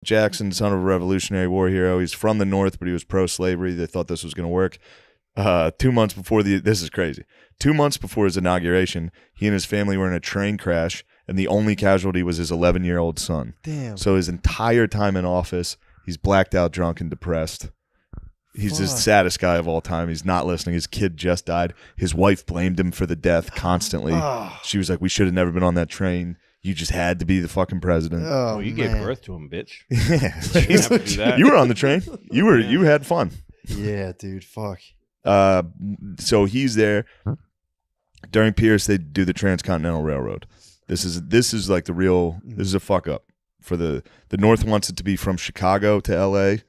Jackson, son of a Revolutionary War hero. He's from the North, but he was pro-slavery. They thought this was going to work. 2 months before this is crazy. 2 months before his inauguration, he and his family were in a train crash, and the only casualty was his 11-year-old son. Damn. So his entire time in office, he's blacked out, drunk, and depressed. He's the saddest guy of all time. He's not listening. His kid just died. His wife blamed him for the death constantly. She was like, we should have never been on that train. You just had to be the fucking president. Oh, you gave birth to him, bitch. Yeah. You didn't have to do that. You were on the train. You had fun. Yeah, dude. Fuck. So he's there. During Pierce, they do the Transcontinental Railroad. This is like the real. This is a fuck up for the North wants it to be from Chicago to L.A.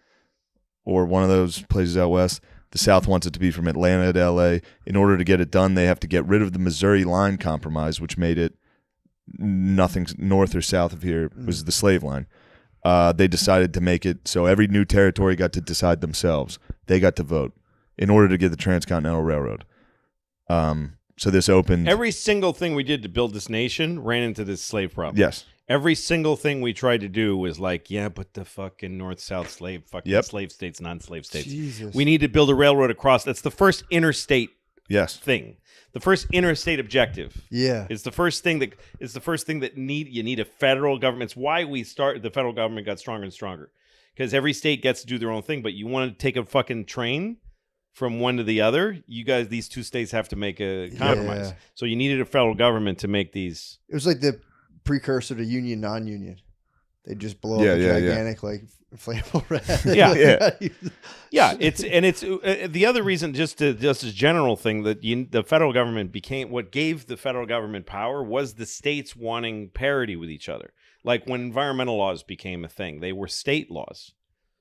or one of those places out west. The South wants it to be from Atlanta to L.A. In order to get it done, they have to get rid of the Missouri Line Compromise, which made it nothing north or south of here was the slave line. They decided to make it so every new territory got to decide themselves. They got to vote in order to get the Transcontinental Railroad. So this opened. Every single thing we did to build this nation ran into this slave problem. Yes. Every single thing we tried to do was like, yeah, but the fucking north-south slave, fucking slave states, non-slave states. Jesus. We need to build a railroad across. That's the first interstate thing. The first interstate objective. Yeah. It's the first thing that you need a federal government. It's why the federal government got stronger and stronger. Because every state gets to do their own thing, but you want to take a fucking train from one to the other, these two states have to make a compromise. Yeah. So you needed a federal government to make these. It was like the precursor to union, non-union. They just blow up a gigantic like inflatable rat. Yeah. It's the other reason, just as general thing, that the federal government became what gave the federal government power was the states wanting parity with each other. Like when environmental laws became a thing, they were state laws.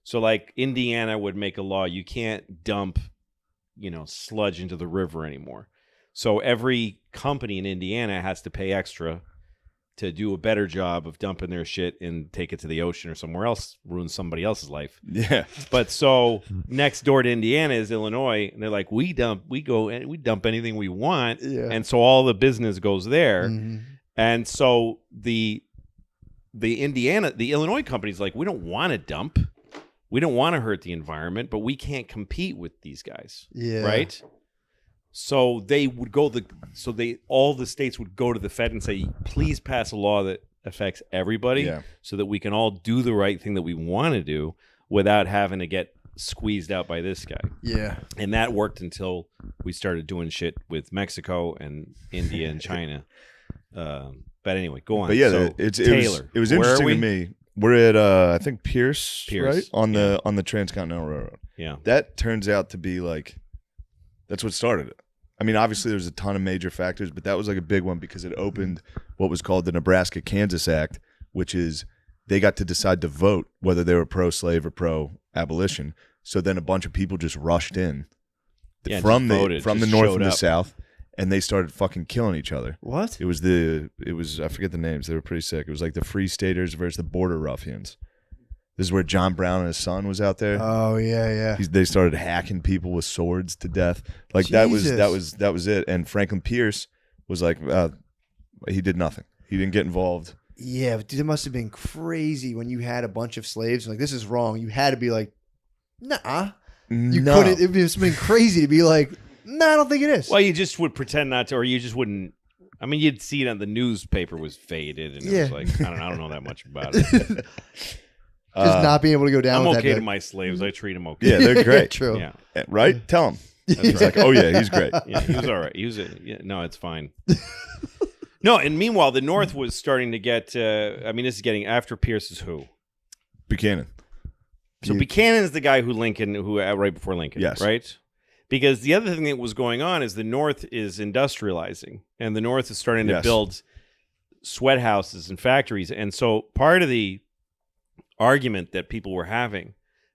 So like Indiana would make a law, you can't dump, sludge into the river anymore. So every company in Indiana has to pay extra to do a better job of dumping their shit and take it to the ocean or somewhere else, ruin somebody else's life. Yeah. But so next door to Indiana is Illinois, and they're like, we dump anything we want. Yeah. And so all the business goes there. Mm-hmm. And so the Illinois company's like, we don't want to dump. We don't want to hurt the environment, but we can't compete with these guys. Yeah. Right? So they would all the states would go to the Fed and say, please pass a law that affects everybody so that we can all do the right thing that we want to do without having to get squeezed out by this guy. Yeah. And that worked until we started doing shit with Mexico and India and China. But anyway, go on. But yeah, so, it was interesting to me. We're at I think Pierce, right? On the Transcontinental Railroad. Yeah. That turns out to be like that's what started it. I mean, obviously there's a ton of major factors, but that was like a big one because it opened what was called the Nebraska-Kansas Act, which is they got to decide to vote whether they were pro-slave or pro-abolition. So then a bunch of people just rushed in from the north and the south, and they started fucking killing each other. What? It was I forget the names. They were pretty sick. It was like the Free Staters versus the Border Ruffians. This is where John Brown and his son was out there. Oh yeah. They started hacking people with swords to death. Like Jesus. that was it. And Franklin Pierce was like, he did nothing. He didn't get involved. Yeah, but it must have been crazy when you had a bunch of slaves. Like, this is wrong. You had to be like, nah. You couldn't. It must have been crazy to be like, nah, I don't think it is. Well, you just would pretend not to, or you just wouldn't. I mean, you'd see it on the newspaper was faded, and it was like, I don't know that much about it. Just not being able to go down. I'm with okay that to my slaves. I treat them okay. Yeah, they're great. True. Yeah. Right? Tell him. He's like, oh yeah, he's great. Yeah, he was all right. No, it's fine. No, and meanwhile, the North was starting to get. This is getting after Pierce is who? Buchanan. So Buchanan is the guy who right before Lincoln. Yes. Right. Because the other thing that was going on is the North is industrializing, and the North is starting to build sweat houses and factories, and so part of the argument that people were having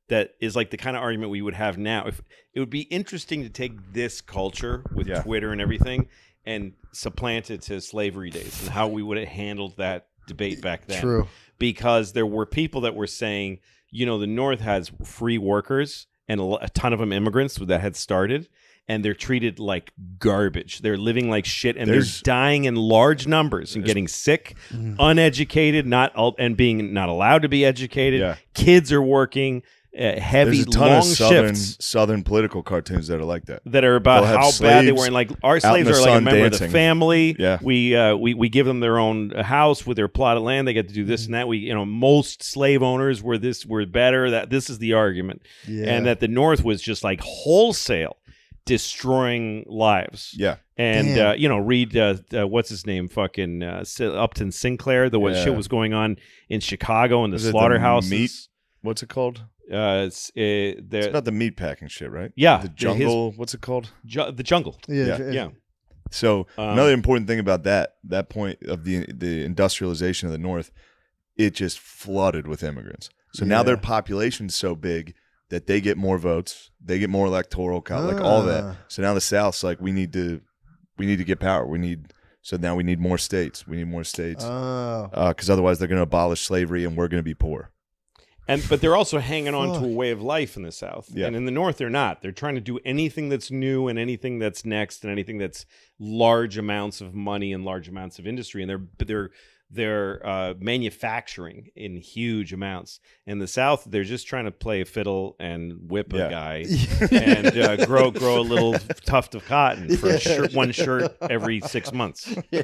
that is like the kind of argument we would have now. If it would be interesting to take this culture with Twitter and everything and supplant it to slavery days and how we would have handled that debate back then. True. Because there were people that were saying, the North has free workers and a ton of them immigrants that had started. and they're treated like garbage. They're living like shit, and There's- they're dying in large numbers and getting sick, uneducated, and being not allowed to be educated. Yeah. Kids are working heavy, There's a ton long of shifts southern political cartoons that are like that. that are about They'll have how bad they slaves were. And like our out in slaves the are like a sun member of dancing. the family. Yeah. We give them their own house with their plot of land. They get to do this and that. Most slave owners were better. That this is the argument, and that the North was just like wholesale destroying lives. Yeah. And read what's his name, fucking Upton Sinclair. Shit was going on in Chicago in the Is it the slaughterhouses. meat? What's it called? It's about the meat packing shit, right? Yeah, The jungle. What's it called? the jungle. Yeah. So another important thing about that point of the industrialization of the North, it just flooded with immigrants. So now their population's so big that they get more votes, they get more electoral like all that. So now the South's like, we need to get power. So now we need more states. We need more states because otherwise they're going to abolish slavery and we're going to be poor. But they're also hanging on to a way of life in the South. Yeah. And in the North, they're not. They're trying to do anything that's new and anything that's next and anything that's large amounts of money and large amounts of industry. And they're manufacturing in huge amounts. In the South, they're just trying to play a fiddle and whip a guy and grow a little tuft of cotton for one shirt every 6 months. Yeah,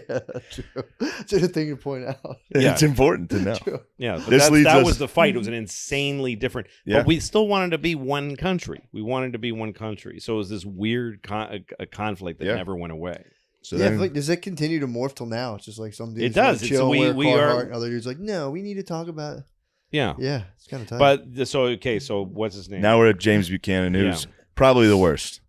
true. It's a good thing to point out. Yeah. It's important to know. True. Yeah, but That was the fight. It was an insanely different. Yeah. But we still wanted to be one country. So it was this weird conflict that never went away. So I feel then, like, does that continue to morph till now? It's just like some dudes It does. chill, We wear are. Carhartt, and other dudes like, no, we need to talk about it. Yeah. Yeah, it's kind of tight. But so what's his name? now we're at James Buchanan, who's probably the worst.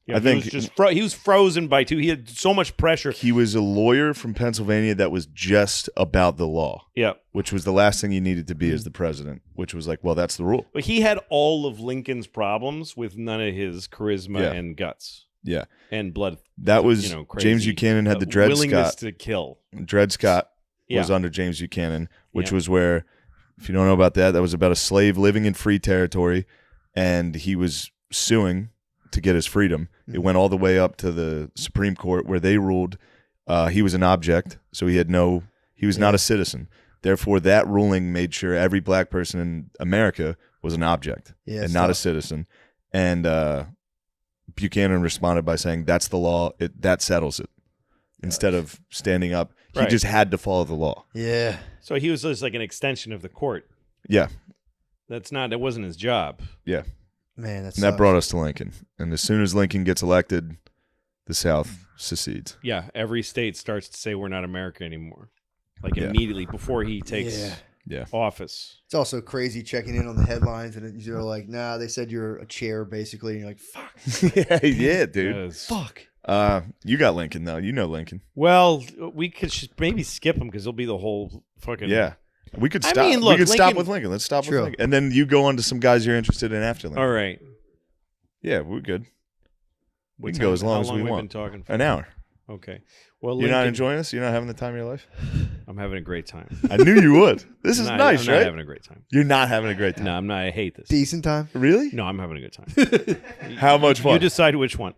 Yeah, I think he was frozen by two. He had so much pressure. he was a lawyer from Pennsylvania that was just about the law. Yeah. Which was the last thing he needed to be as the president, which was like, well, that's the rule. But he had all of Lincoln's problems with none of his charisma and guts. Yeah. And blood. That was crazy, James Buchanan had the Dred willingness Scott. to kill. Dred Scott was under James Buchanan, which was where, if you don't know about that was about a slave living in free territory, and he was suing to get his freedom. It went all the way up to the Supreme Court where they ruled he was an object, so he was not a citizen. Therefore, that ruling made sure every black person in America was an object and not a citizen. And Buchanan responded by saying, that's the law. That settles it. Instead of standing up, he just had to follow the law. Yeah. So he was just like an extension of the court. Yeah. That wasn't his job. Yeah. Man, And that brought us to Lincoln. And as soon as Lincoln gets elected, the South secedes. Yeah, every state starts to say we're not America anymore. Like immediately before he takes office. It's also crazy checking in on the headlines and you're like, nah, they said you're a chair basically. And you're like, fuck. yeah, dude. Yes. Fuck. You got Lincoln, though. You know Lincoln. Well, we could maybe skip him because it'll be the whole fucking... Yeah. We could stop. mean, look, we could stop Lincoln- with Lincoln. Let's stop True. with Lincoln. And then you go on to some guys you're interested in after Lincoln. All right. Yeah, we're good. We What can go time- as long how as we we've want. been talking for? An hour. Okay. Well, You're not Lincoln- enjoying this? You're not having the time of your life? I'm having a great time. I knew you would. This is I'm nice, not right? having a great time. You're not having a great time. No, I'm not. I hate this. Decent time. Really? No, I'm having a good time. How much fun? You decide which one.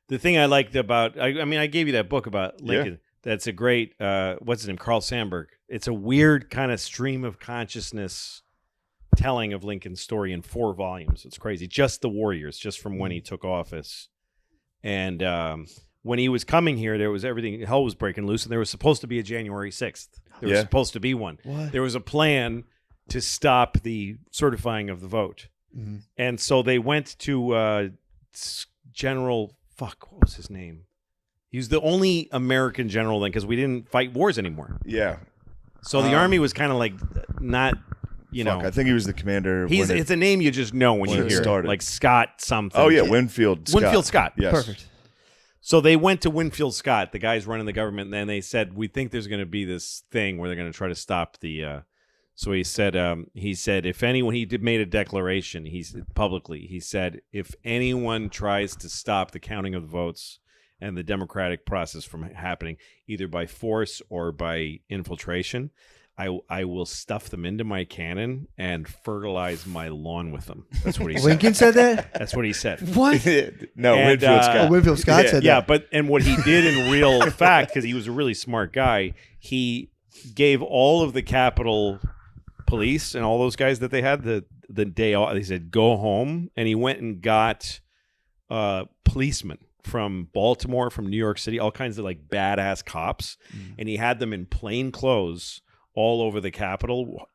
The thing I liked about, I gave you that book about Lincoln. That's a great, what's his name? Carl Sandburg. It's a weird kind of stream of consciousness telling of Lincoln's story in 4 volumes. It's crazy. Just the warriors, just from when he took office. And when he was coming here, there was everything, hell was breaking loose, and there was supposed to be a January 6th. There was supposed to be one. What? There was a plan to stop the certifying of the vote. Mm-hmm. And so they went to General, what was his name? He was the only American general then because we didn't fight wars anymore. Yeah. So the army was kind of like not, I think he was the commander. It's a name you just know when you it hear it. started. Like Scott something. Oh, yeah, Winfield Scott. Winfield Scott. Yes. Perfect. So they went to Winfield Scott, the guys running the government, and then they said, we think there's going to be this thing where they're going to try to stop the... So he said, if anyone, made a declaration, he said, if anyone tries to stop the counting of the votes and the democratic process from happening, either by force or by infiltration, I will stuff them into my cannon and fertilize my lawn with them. That's what he said. Lincoln said that? That's what he said. What? No, And, Winfield Scott. Winfield Scott said Yeah, that. and what he did in real fact, because he was a really smart guy, he gave all of the Capitol Police and all those guys that they had the day off. He said, go home. And he went and got policemen from Baltimore, from New York City, all kinds of like badass cops. And he had them in plain clothes all over the Capitol,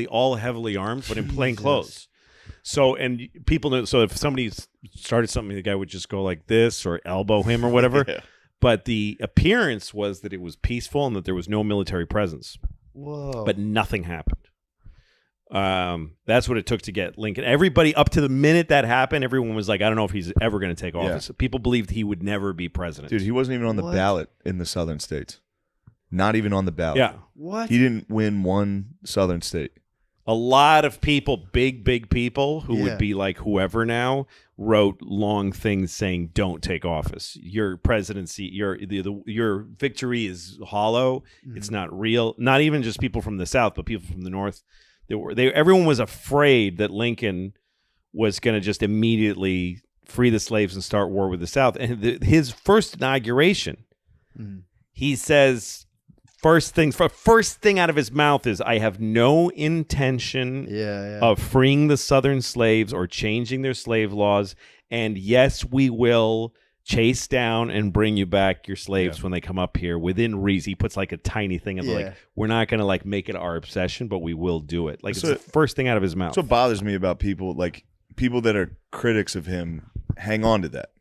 all heavily armed, but in plain clothes. So, and people know, so if somebody started something, the guy would just go like this or elbow him or whatever. Yeah. But the appearance was that it was peaceful and that there was no military presence. Whoa. But nothing happened. That's what it took to get Lincoln. Everybody, up to the minute that happened, everyone was like, I don't know if he's ever going to take office. People believed he would never be president. Dude, he wasn't even on the ballot in the southern states. Not even on the ballot. Yeah. What? He didn't win one southern state. A lot of people, big people who would be like whoever now, wrote long things saying, don't take office. Your presidency, your victory is hollow. It's not real. Not even just people from the South, but people from the North. Everyone was afraid that Lincoln was going to just immediately free the slaves and start war with the South. And his first inauguration, he says, first thing out of his mouth is, I have no intention of freeing the Southern slaves or changing their slave laws. And yes, we will chase down and bring you back your slaves when they come up here within reason. He puts like a tiny thing of like, we're not going to like make it our obsession, but we will do it. Like it's the first thing out of his mouth. That's what bothers me about people, like people that are critics of him hang on to that.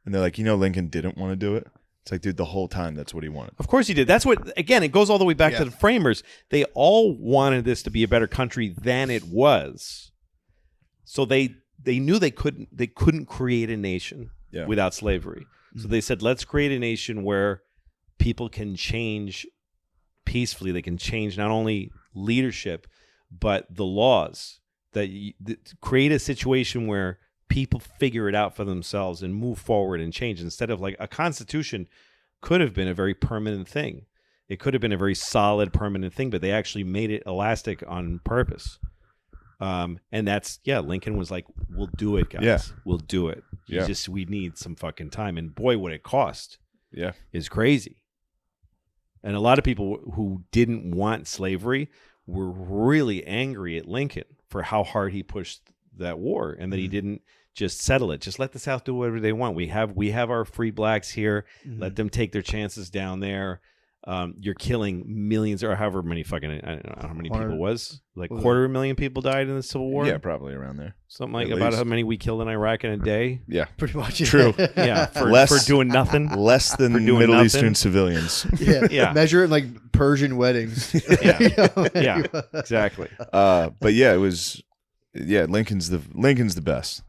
And they're like, Lincoln didn't want to do it. It's like, dude, the whole time that's what he wanted. Of course he did. That's what, again, it goes all the way back to the framers. They all wanted this to be a better country than it was. So they knew they couldn't create a nation without slavery. So they said, let's create a nation where people can change peacefully. They can change not only leadership, but the laws. That create a situation where people figure it out for themselves and move forward and change, instead of like a constitution could have been a very permanent thing. It could have been a very solid, permanent thing, but they actually made it elastic on purpose. And that's, Lincoln was like, we'll do it, guys. Yeah. We'll do it. We need some fucking time. And boy, what it cost is crazy. And a lot of people who didn't want slavery were really angry at Lincoln for how hard he pushed that war, and that he didn't just settle it. Just let the South do whatever they want. We have our free blacks here. Let them take their chances down there. You're killing millions, or however many fucking, I don't know how many people it was. Like 250,000 people died in the Civil War. Yeah, probably around there. Something like about how many we killed in Iraq in a day. Yeah, pretty much. True. Yeah, for doing nothing. Less than Middle Eastern civilians. Yeah. Measure it in like Persian weddings. Yeah, exactly. But yeah, it was. Yeah, Lincoln's the best.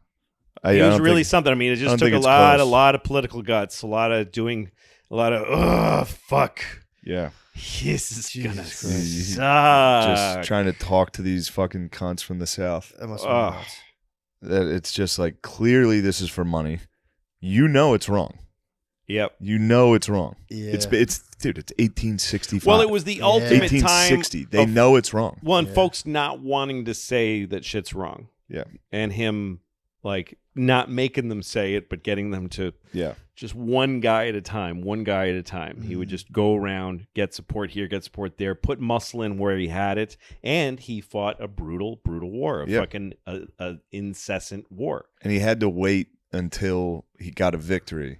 It was really something. I mean, it just took a lot of political guts, a lot of fuck. Yeah. This is gonna suck. Just trying to talk to these fucking cunts from the South. That must be nuts. That it's just like, clearly this is for money. It's wrong. Yep. It's wrong. Yeah. It's 1865. Well, it was the ultimate 1860. time. They know it's wrong. Well, and folks not wanting to say that shit's wrong. Yeah. And him like not making them say it, but getting them to just one guy at a time. He would just go around, get support here, get support there, put muscle in where he had it, and he fought a brutal war, fucking incessant war. And he had to wait until he got a victory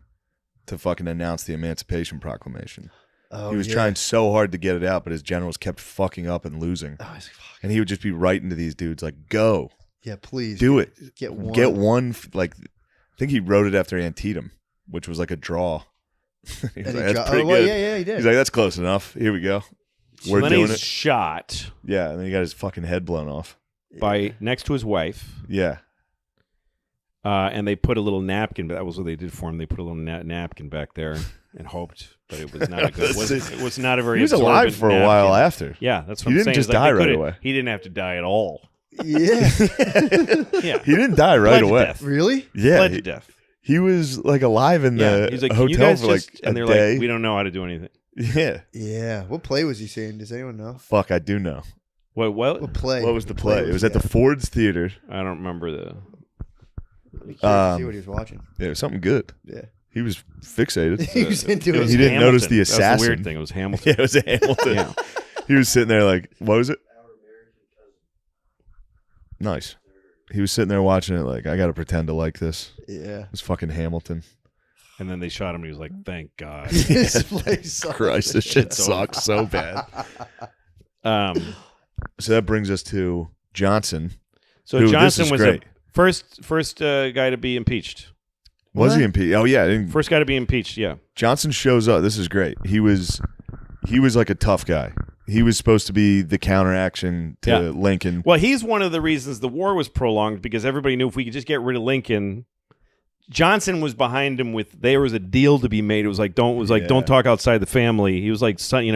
to fucking announce the Emancipation Proclamation. He was trying so hard to get it out, but his generals kept fucking up and losing. Oh, he's like, fuck. And he would just be writing to these dudes like, go. Yeah, please. Do it. Get one. Get one. Like, I think he wrote it after Antietam, which was like a draw. He was like, that's pretty good. Yeah, he did. He's like, that's close enough. Here we go. We're then doing he's it. shot. Yeah, and then he got his fucking head blown off. By next to his wife. Yeah. And they put a little napkin. That was what they did for him. They put a little napkin back there and hoped, but it was not a good. It was not a very. He was alive for a while after. Yeah, that's what he I'm saying. He didn't just die right away. He didn't have to die at all. Yeah. Yeah. He didn't die right away. Death. Really? Yeah. Bled to death. He was like alive in the He's like, hotel for like and a they're day. like, we don't know how to do anything. Yeah. Yeah. What play was he seeing? Does anyone know? Fuck, I do know. What play? What was the play? It was at the Ford's Theater. I don't remember the. I'd be curious to see what he was watching. Yeah, it was something good. Yeah. He was fixated. He was into it. He didn't notice the assassin. That's the weird thing. It was Hamilton. Yeah, it was Hamilton. Yeah. He was sitting there like, what was it? Nice. He was sitting there watching it like, I got to pretend to like this. Yeah. It was fucking Hamilton. And then they shot him and he was like, thank God. This place sucks. Christ, this shit sucks so bad. So that brings us to Johnson. So Who, Johnson was great. first guy to be impeached. Was What? he impeached? Oh yeah, First guy to be impeached, yeah. Johnson shows up. This is great. He was like a tough guy. He was supposed to be the counteraction to Yeah. Lincoln. Well, he's one of the reasons the war was prolonged because everybody knew if we could just get rid of Lincoln, Johnson was behind him with. There was a deal to be made. It was like don't talk outside the family. He was like, son,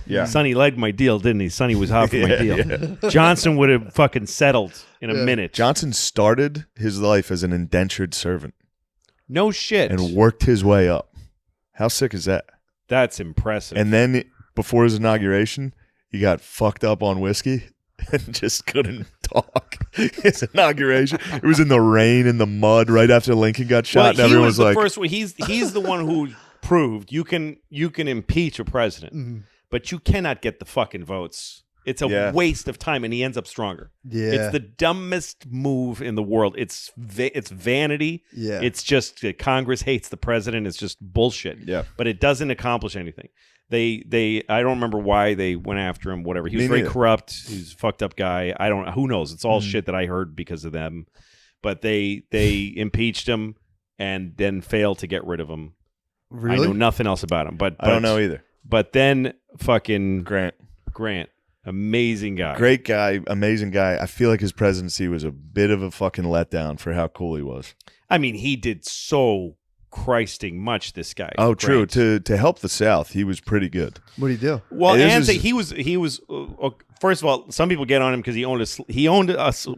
Yeah. Sonny liked my deal, didn't he? Sonny was hot for my deal. Johnson would have fucking settled in a minute. Johnson started his life as an indentured servant No shit. and worked his way up. How sick is that? That's impressive. And then before his inauguration, he got fucked up on whiskey and just couldn't talk. His inauguration, it was in the rain and the mud right after Lincoln got shot. And he everyone was was the like, first one. He's the one who proved you can impeach a president, but you cannot get the fucking votes. It's a waste of time, and he ends up stronger. Yeah. It's the dumbest move in the world. It's vanity. Yeah. It's just Congress hates the president. It's just bullshit. Yeah. But it doesn't accomplish anything. I don't remember why they went after him. Whatever. He was Me very neither. corrupt. He's a fucked up guy. I don't. Who knows? It's all shit that I heard because of them. But they impeached him and then failed to get rid of him. Really? I know nothing else about him. But I don't know either. But then fucking Grant. amazing guy. Great guy, amazing guy. I feel like his presidency was a bit of a fucking letdown for how cool he was. I mean, he did so Christing much. This guy. Oh, true. Grant. To help the South, he was pretty good. What did he do? Well, This and is- he was. First of all, some people get on him because he owned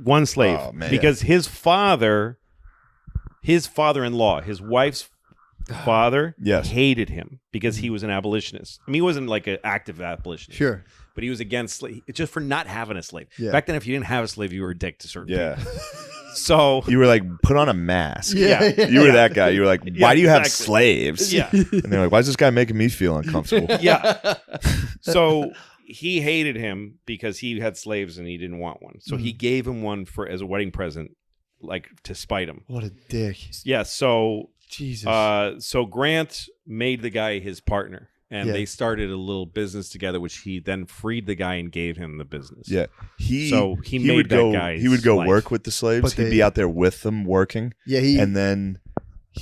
one slave Oh, man. because his father-in-law, his wife's father, Yes. hated him because he was an abolitionist. I mean, he wasn't like an active abolitionist. Sure. But he was against just for not having a slave. Yeah. Back then, if you didn't have a slave, you were a dick to certain Yeah. people. So You were like, put on a mask. Yeah. You were that guy. You were like, why do you have exactly. slaves? yeah, And they're like, why is this guy making me feel uncomfortable? yeah. So he hated him because he had slaves and he didn't want one. So he gave him one as a wedding present, like to spite him. What a dick. Yeah. So Jesus. so Grant made the guy his partner, and Yeah. they started a little business together, which he then freed the guy and gave him the business. Yeah. He made would that go, guy's he would go life. work with the slaves. But He'd they- be out there with them working. Yeah, And then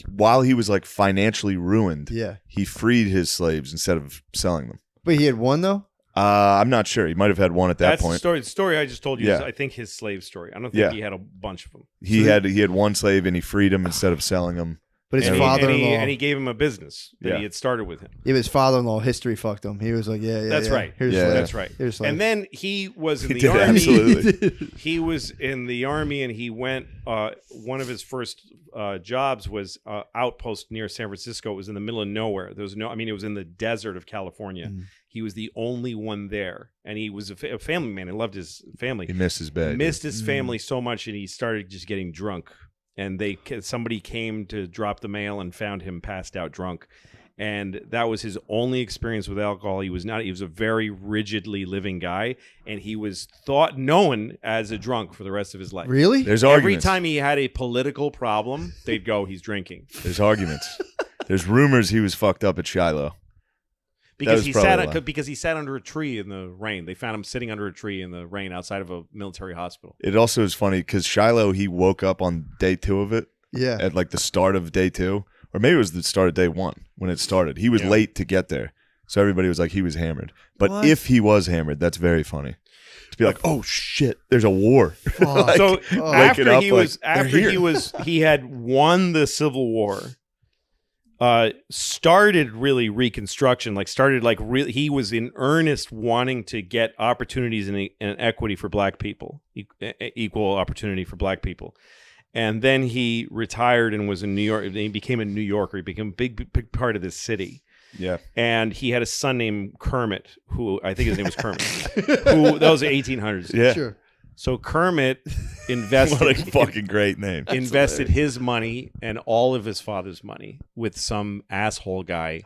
while he was like financially ruined, yeah. he freed his slaves instead of selling them. But he had one though? I'm not sure. He might have had one at that That's point. the story. The story I just told you is, Yeah. I think, his slave story. I don't think Yeah. he had a bunch of them. He had one slave and he freed him instead of selling him. But his And father-in-law, he gave him a business that Yeah. he had started with him. his father-in-law history fucked him. He was like, yeah, That's yeah. right. Here's Yeah. slave. That's right. Here's slave. And then he was in He the did, army. absolutely. He was in the army, and he went. One of his first jobs was outpost near San Francisco. It was in the middle of nowhere. There was no. I mean, it was in the desert of California. He was the only one there, and he was a family man. He loved his family. He missed his bag. Missed his family so much, and he started just getting drunk. And somebody came to drop the mail and found him passed out drunk. And that was his only experience with alcohol. He was a very rigidly living guy, and he was known as a drunk for the rest of his life. Really? There's Every arguments. time he had a political problem, they'd go, he's drinking. There's arguments. There's rumors he was fucked up at Shiloh. Because was probably a lie. because he sat under a tree in the rain. They found him sitting under a tree in the rain outside of a military hospital. It also is funny because Shiloh, he woke up on day 2 of it Yeah. at like the start of day 2, or maybe it was the start of day 1 when it started. He was Yeah. late to get there, so everybody was like he was hammered. But What? if he was hammered, that's very funny to be like, oh shit, there's a war. Fuck. So Oh. after Waking he up was like, they're here. he had won the Civil War. Started really Reconstruction, he was in earnest wanting to get opportunities and equity for black people, equal opportunity for black people. And then he retired and was in New York. He became a New Yorker. He became a big part of this city. Yeah. And he had a son named Kermit, who I think his name was Kermit. Who that was the 1800s. Yeah. Sure. So Kermit invested What a fucking great name. invested his money and all of his father's money with some asshole guy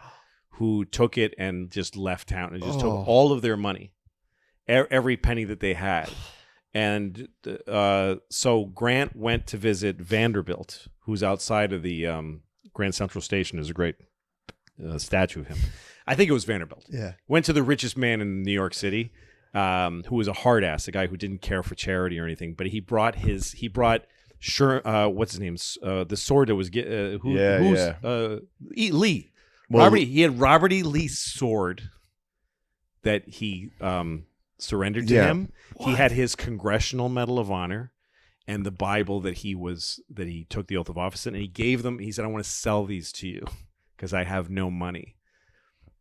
who took it and just left town and just took all of their money, every penny that they had. And so Grant went to visit Vanderbilt, who's outside of the Grand Central Station. There's a great statue of him. I think it was Vanderbilt. Yeah. Went to the richest man in New York City, who was a hard ass, a guy who didn't care for charity or anything. But he brought what's his name? The sword that was Lee. Well, He had Robert E. Lee's sword that he surrendered to him. What? He had his Congressional Medal of Honor and the Bible that he took the oath of office in, and he gave them. He said, "I want to sell these to you because I have no money."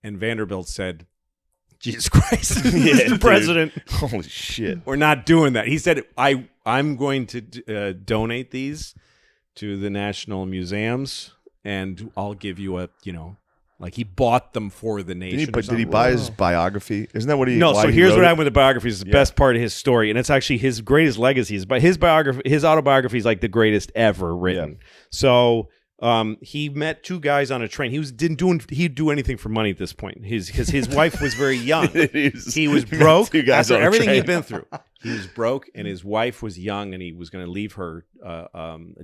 And Vanderbilt said, "Jesus Christ, Mr. President, holy shit, we're not doing that." He said, I'm going to donate these to the national museums, and I'll give you a, like he bought them for the nation. Did he buy his biography? Isn't that what he? No. So here's what happened with the biography. Is the best part of his story, and it's actually his greatest legacy. But his autobiography is like the greatest ever written. Yeah. So he met two guys on a train. He'd do anything for money at this point. His wife was very young. He was broke after everything he'd been through. He was broke, and his wife was young, and he was going to leave her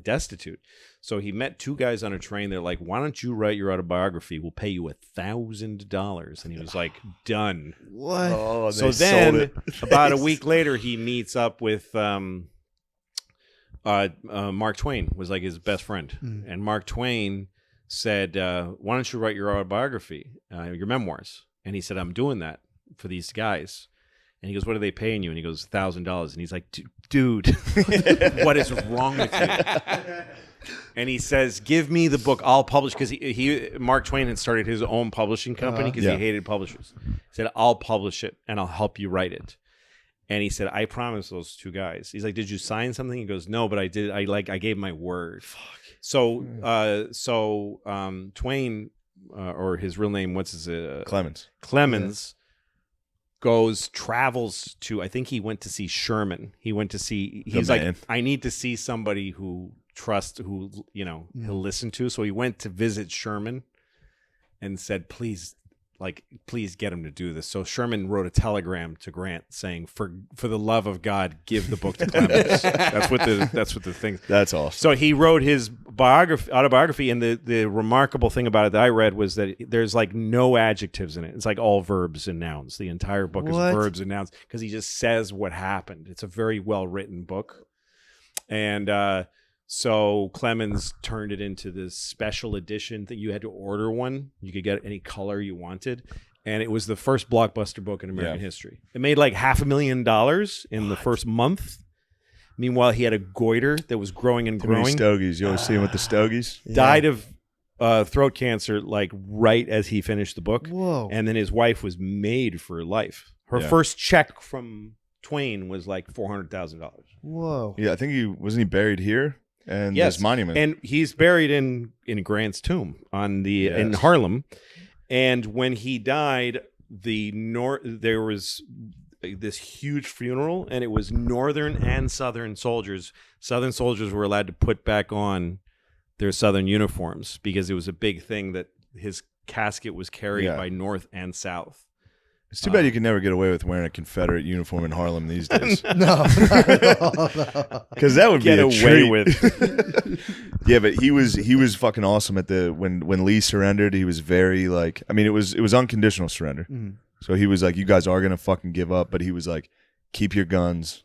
destitute. So he met two guys on a train. They're like, "Why don't you write your autobiography? We'll pay you $1,000." And he was like, "Done." What? Oh, so then, about a week later, he meets up with Mark Twain, was like his best friend. And Mark Twain said, "Why don't you write your autobiography, your memoirs?" And he said, "I'm doing that for these guys." And he goes, "What are they paying you?" And he goes, $1,000. And he's like, "Dude, what is wrong with you?" And he says, "Give me the book. I'll publish." Because Mark Twain had started his own publishing company because he hated publishers. He said, "I'll publish it and I'll help you write it." And he said, "I promised those two guys." He's like, "Did you sign something?" He goes, "No, but I did. I gave my word." Fuck. So Twain, or his real name, what's his Clemens. Clemens travels to. I think he went to see Sherman. He went to see. He's like, "I need to see somebody who he'll listen to." So he went to visit Sherman and said, please get him to do this. So Sherman wrote a telegram to Grant saying, for the love of God, give the book to Clemens. That's what the thing. That's awesome. So he wrote his autobiography, and the remarkable thing about it that I read was that there's like no adjectives in it. It's like all verbs and nouns. The entire book is verbs and nouns because he just says what happened. It's a very well written book. And so Clemens turned it into this special edition that you had to order one. You could get any color you wanted. And it was the first blockbuster book in American history. It made like $500,000 in the first month. Meanwhile, he had a goiter that was growing and growing. Stogies. You always see him with the stogies. Died of throat cancer like right as he finished the book. Whoa. And then his wife was made for life. Her first check from Twain was like $400,000. Whoa. Yeah, I think wasn't he buried here? And his monument. And he's buried in Grant's tomb in Harlem. And when he died, there was this huge funeral, and it was Northern and Southern soldiers. Southern soldiers were allowed to put back on their Southern uniforms because it was a big thing that his casket was carried by North and South. It's too bad you can never get away with wearing a Confederate uniform in Harlem these days. No, because that would get be a away treat. with. Yeah, but he was fucking awesome at when Lee surrendered. He was very it was unconditional surrender. Mm-hmm. So he was like, "You guys are gonna fucking give up," but he was like, "Keep your guns,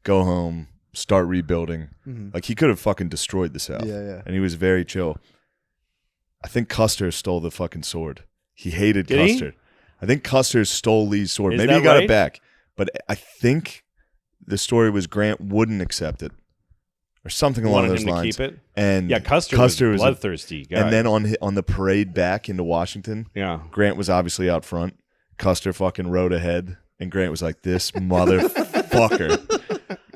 go home, start rebuilding." Mm-hmm. Like he could have fucking destroyed the South. Yeah. And he was very chill. I think Custer stole the fucking sword. He hated Did Custer. He? I think Custer stole Lee's sword. Is Maybe he that got right? it back, but I think the story was Grant wouldn't accept it, or something along those lines. To keep it? And Custer was a bloodthirsty guy. And then on the parade back into Washington, Grant was obviously out front. Custer fucking rode ahead, and Grant was like, "This motherfucker."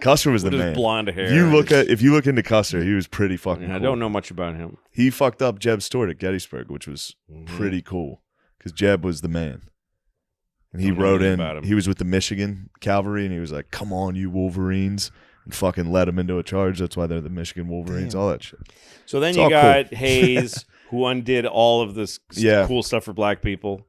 Custer was the With his man. blonde hair. If you look into Custer, he was pretty fucking cool. I don't know much about him. He fucked up Jeb's story at Gettysburg, which was pretty cool because Jeb was the man. And he rode in. He was with the Michigan cavalry, and he was like, "Come on, you Wolverines!" and fucking led them into a charge. That's why they're the Michigan Wolverines. All that shit. So then you got Hayes, who undid all of this cool stuff for black people.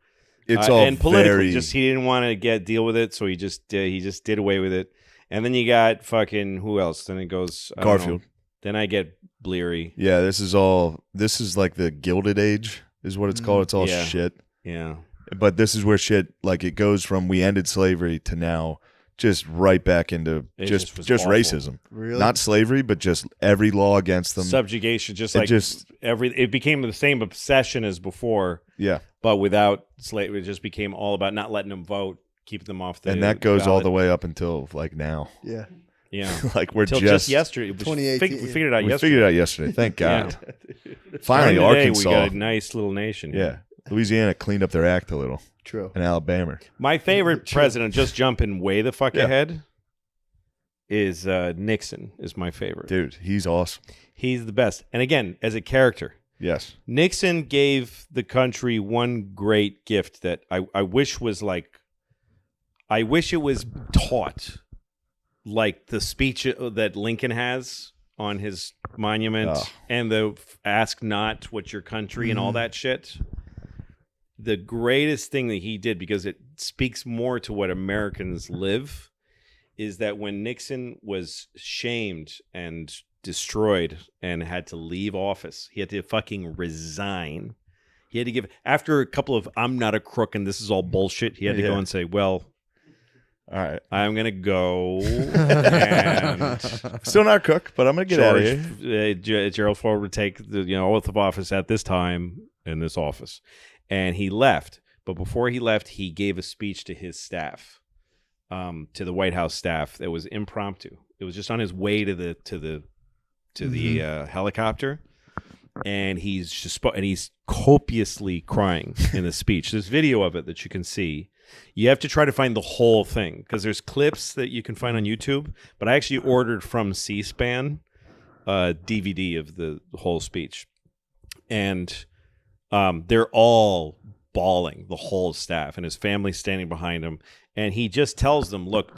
It's all and politically, very... he didn't want to deal with it, so he just did away with it. And then you got fucking who else? Then it goes Garfield. Then I get Bleary. Yeah, this is like the Gilded Age, is what it's called. It's all shit. Yeah. But this is where shit, like, it goes from we ended slavery to now just right back into just racism. Really? Not slavery, but just every law against them. Subjugation, it became the same obsession as before. Yeah. But without slavery, it just became all about not letting them vote, keeping them off the And that goes ballot. all the way up until like now. Yeah. Yeah. Like we're just yesterday. 2018. We figured it out we yesterday. figured it out yesterday. Thank God. Finally, Today, Arkansas. We got a nice little nation. Yeah. Louisiana cleaned up their act a little. True. And Alabama. My favorite president, just jumping way the fuck ahead, is Nixon. Is my favorite. Dude, he's awesome. He's the best. And again, as a character, yes, Nixon gave the country one great gift that I wish was like, I wish it was taught, like the speech that Lincoln has on his monument and the "Ask not what your country" and all that shit. The greatest thing that he did, because it speaks more to what Americans live, is that when Nixon was shamed and destroyed and had to leave office, he had to fucking resign. He had to give, after a couple of "I'm not a crook and this is all bullshit," he had to go and say, "Well, all right, I'm gonna go." And still not a crook, but I'm gonna get out of here. Gerald Ford would take the oath of office at this time in this office. And he left, but before he left, he gave a speech to his staff, to the White House staff. That was impromptu. It was just on his way to the helicopter, and he's copiously crying in the speech. There's video of it that you can see. You have to try to find the whole thing because there's clips that you can find on YouTube. But I actually ordered from C-SPAN a DVD of the whole speech, and they're all bawling, the whole staff, and his family standing behind him. And he just tells them, look,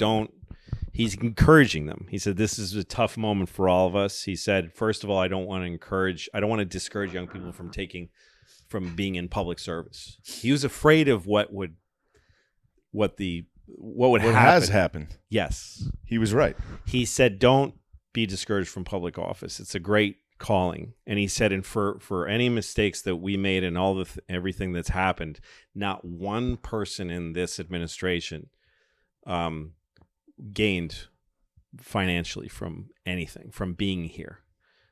he's encouraging them. He said, this is a tough moment for all of us. He said, first of all, I don't want to discourage young people from being in public service. He was afraid of what would happen. Has happened. Yes. He was right. He said, don't be discouraged from public office. It's a great calling. And he said, and for any mistakes that we made and all everything that's happened, not one person in this administration gained financially from anything, from being here,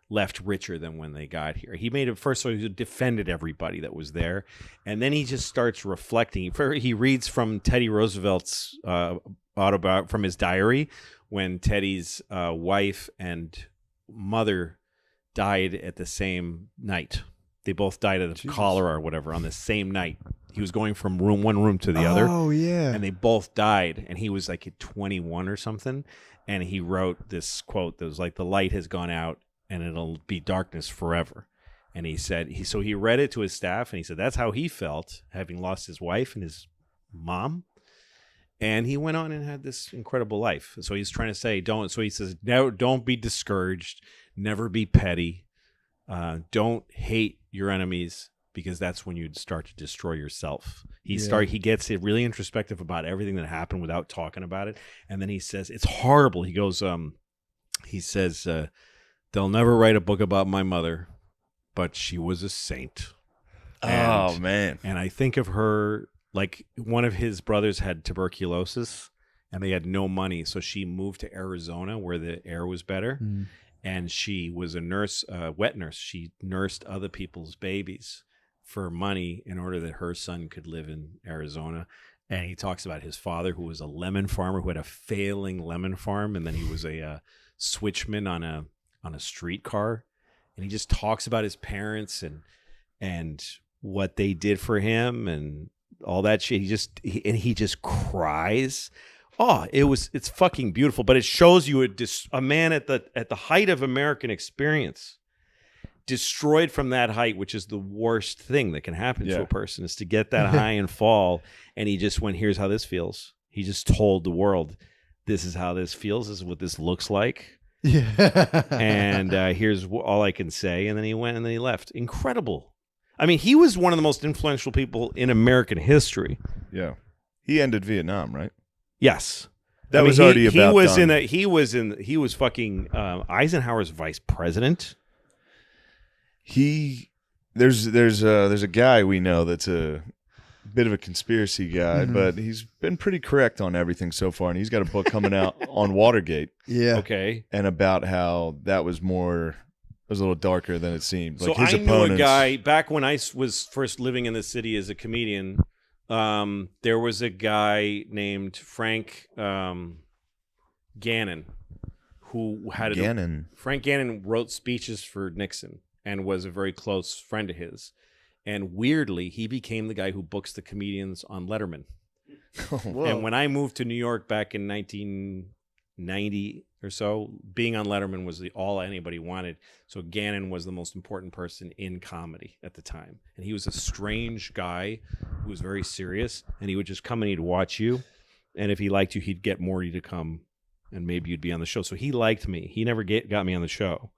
left richer than when they got here. He made it first, so he defended everybody that was there, and then he just starts reflecting. He reads from Teddy Roosevelt's autobiography, from his diary, when Teddy's wife and mother died at the same night. They both died of cholera or whatever on the same night. He was going from one room to the other. Oh, yeah. And they both died. And he was like at 21 or something. And he wrote this quote that was like, the light has gone out and it'll be darkness forever. And he said, so he read it to his staff, and he said that's how he felt, having lost his wife and his mom. And he went on and had this incredible life. So he's trying to say, so he says, no, don't be discouraged. Never be petty. Don't hate your enemies, because that's when you'd start to destroy yourself. He gets it really introspective about everything that happened without talking about it. And then he says, it's horrible. He goes, he says, they'll never write a book about my mother, but she was a saint. Oh, man. And I think of her, like, one of his brothers had tuberculosis and they had no money. So she moved to Arizona where the air was better. Mm. And she was a nurse, wet nurse. She nursed other people's babies for money in order that her son could live in Arizona. And he talks about his father, who was a lemon farmer, who had a failing lemon farm. And then he was a switchman on a streetcar. And he just talks about his parents and what they did for him and all that shit. He just cries Oh, it's fucking beautiful, but it shows you a man at the height of American experience, destroyed from that height, which is the worst thing that can happen to a person, is to get that high and fall. And he just went, here's how this feels. He just told the world, this is how this feels. This is what this looks like. Yeah. And here's all I can say. And then he went and then he left. Incredible. I mean, he was one of the most influential people in American history. Yeah. He ended Vietnam, right? Yes. That was already about done. He was fucking Eisenhower's vice president. There's a guy we know that's a bit of a conspiracy guy, but he's been pretty correct on everything so far, and he's got a book coming out on Watergate. Yeah. Okay. And about how that was a little darker than it seemed. Like so his I opponents, knew a guy back when I was first living in the city as a comedian. There was a guy named Frank Gannon who had Frank Gannon wrote speeches for Nixon and was a very close friend of his. And weirdly, he became the guy who books the comedians on Letterman. And when I moved to New York back in 1990 or so, being on Letterman was all anybody wanted. So Gannon was the most important person in comedy at the time. And he was a strange guy who was very serious. And he would just come and he'd watch you. And if he liked you, he'd get Morty to come and maybe you'd be on the show. So he liked me. He never got me on the show,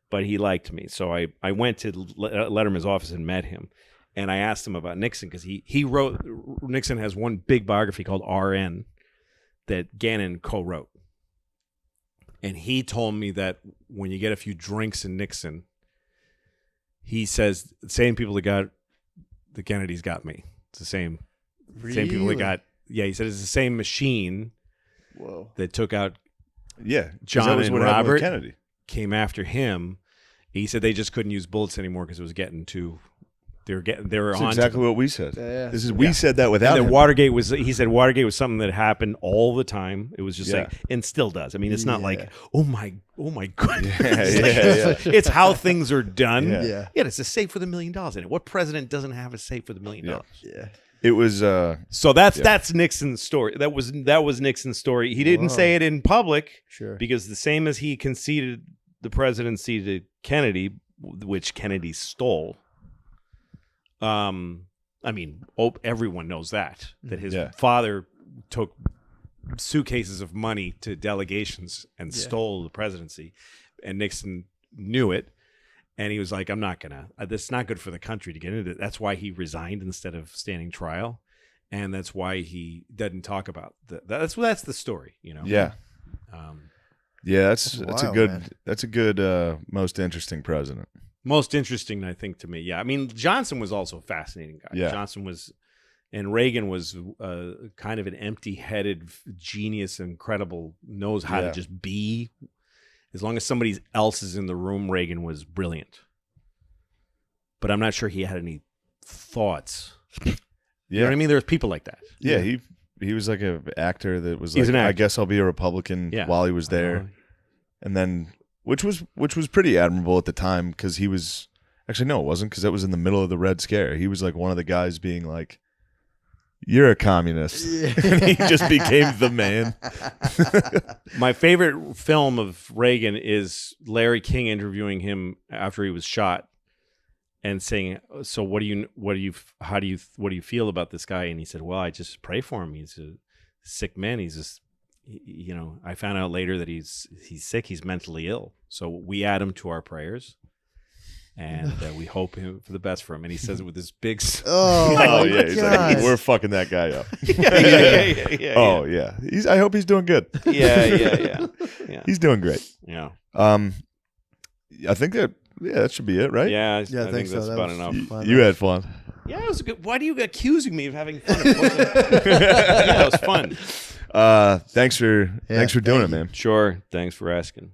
but he liked me. So I went to Letterman's office and met him. And I asked him about Nixon because he wrote, Nixon has one big biography called RN that Gannon co-wrote. And he told me that when you get a few drinks in Nixon, he says the same people that got the Kennedys got me. It's the same people that got. Yeah, he said it's the same machine. Whoa. That took out. Yeah, John and Robert Kennedy came after him. He said they just couldn't use bullets anymore because it was getting too. They were That's on exactly what we said. This is we said that without and then him. Watergate was. He said Watergate was something that happened all the time. It was just like, and still does. I mean, it's not like oh my goodness. It's how things are done. Yeah. It's a safe with $1 million in it. What president doesn't have a safe with $1 million? Yeah. It was. So that's Nixon's story. That was Nixon's story. He didn't say it in public, because the same as he conceded the presidency to Kennedy, which Kennedy stole. I mean, everyone knows that his father took suitcases of money to delegations and stole the presidency, and Nixon knew it, and he was like, "I'm not gonna. That's not good for the country to get into it." That's why he resigned instead of standing trial, and that's why he doesn't talk about that's the story, you know. Yeah. That's wild, a good most interesting president. Most interesting, I think, to me. Yeah, I mean, Johnson was also a fascinating guy. Yeah. Johnson was, and Reagan was kind of an empty-headed genius, incredible, knows how to just be. As long as somebody else is in the room, Reagan was brilliant. But I'm not sure he had any thoughts. You know what I mean? There's people like that. Yeah, he was like an actor that was like, I guess I'll be a Republican while he was there. And then... Which was pretty admirable at the time, because he was actually no, it wasn't, because that was in the middle of the Red Scare. He was like one of the guys being like, "You're a communist," and he just became the man. My favorite film of Reagan is Larry King interviewing him after he was shot, and saying, "So what do you feel about this guy?" And he said, "Well, I just pray for him. He's a sick man. He's just." You know, I found out later that he's sick. He's mentally ill. So we add him to our prayers, and we hope for the best for him. And he says it with this big. He's like, we're fucking that guy up. I hope he's doing good. Yeah. He's doing great. Yeah. I think that should be it, right? Yeah. I think that's about enough. You had fun. Yeah, it was good. Why do you accusing me of having fun? It was fun. Thanks for doing it, man. Sure. Thanks for asking.